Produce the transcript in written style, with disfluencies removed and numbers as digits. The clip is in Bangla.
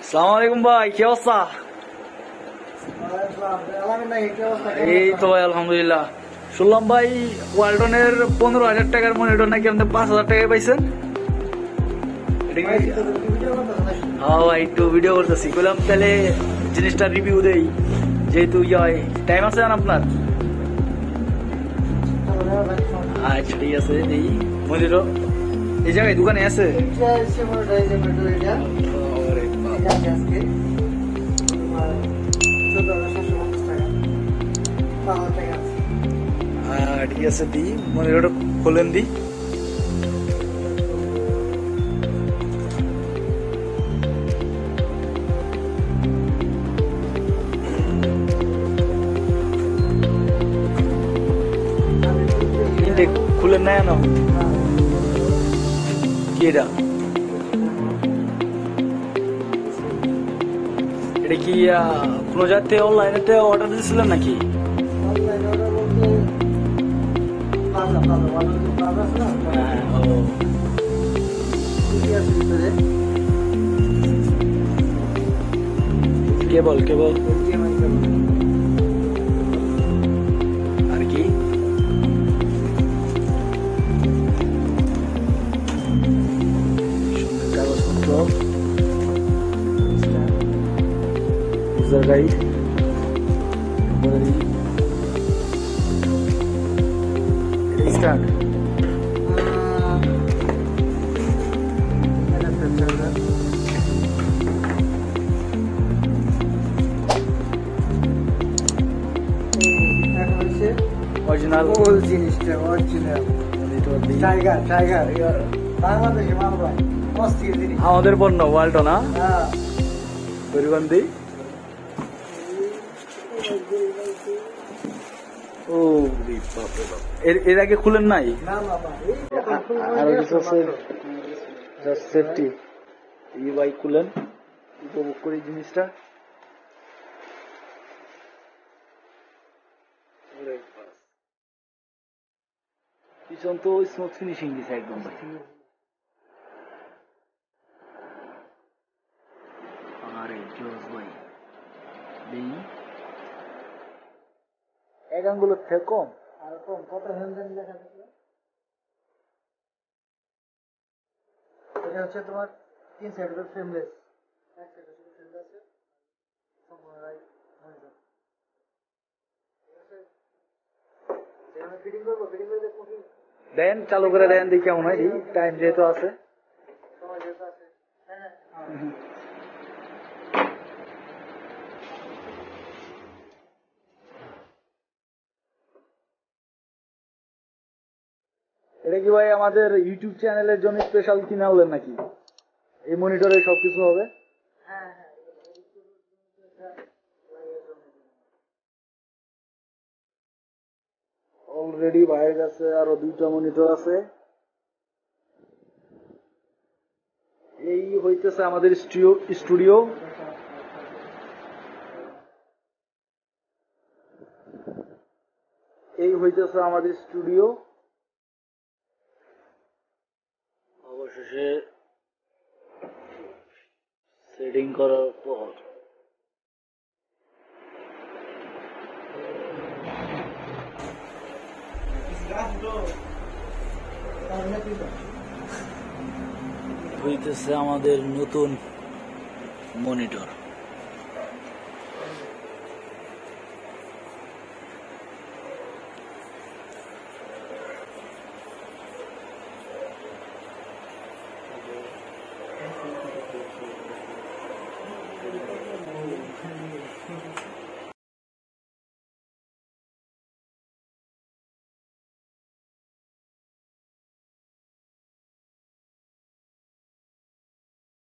আসসালামু আলাইকুম ভাই, কি অবস্থা? এই তো ভাই আলহামদুলিল্লাহ। শুনলাম ভাই ওয়ালটনের 15,000 টাকার মনিটর নাকি আপনি 5,000 টাকায় পাইছেন। হ্যাঁ ভাই, একটু ভিডিও করতেছি, বললাম তাহলে জিনিসটা রিভিউ দেই, যেহেতু টাইম আছে আপনার। আচ্ছা ঠিক আছে, এই মনিটর এই জায়গায় দোকানে আছে। ঠিক আছে, দিই মনিটরটা খোলেন দিই। খুলেন না কেন? কি এটা? এটা কি কোনো জায়গাতে অনলাইনেতে অর্ডার দিয়েছিলেন নাকি? কেবল কেবল আর কি? কাগজপত্র, ইউজার গাইড, স্টার্ট। অরিজিনাল জিনিসটা, অরিজিনাল টাইগার টাইগার বাংলাদেশে মাল ভাই, অস্থির জিনিস। আমাদের পণ্য ওয়ালটন না পরিবন্ধী। ও এর আগে খুলেন নাই? আরো কিছু আছে সেফটি। এই ভাই খুলেন, উপভোগ করি জিনিসটা। পিছন তো স্মুথ ফিনিশিং দিছে একদম ভাই। আরে জোস ভাই, এক আঙ্গুলের থেকে কম আর কম কত হ্যান্ডেল লেখা আছে। এটা হচ্ছে তোমার 3 সাইডের ফ্রেমলেস, এক সাইডে শুধু ফ্রেম আছে, সম্পূর্ণটাই মনিটর। যেখানে ফিটিং করবো, ফিটিং করে দেখো কি দেন, চালু করে দেন, দেখি কেমন হয়। টাইম যেহেতু আছে, সময় যেহেতু আছে। হ্যাঁ এটা কি ভাই আমাদের ইউটিউব চ্যানেলের জন্য স্পেশাল কিনা হলেন নাকি? এই মনিটরে সবকিছু হবে। অলরেডি ভাইয়ের কাছে আরো 2টা মনিটর আছে। এই হইতেছে আমাদের স্টুডিও। এই হইতেছে আমাদের স্টুডিও। অবশেষে সেটিং করার পর হইতেছে আমাদের নতুন মনিটর।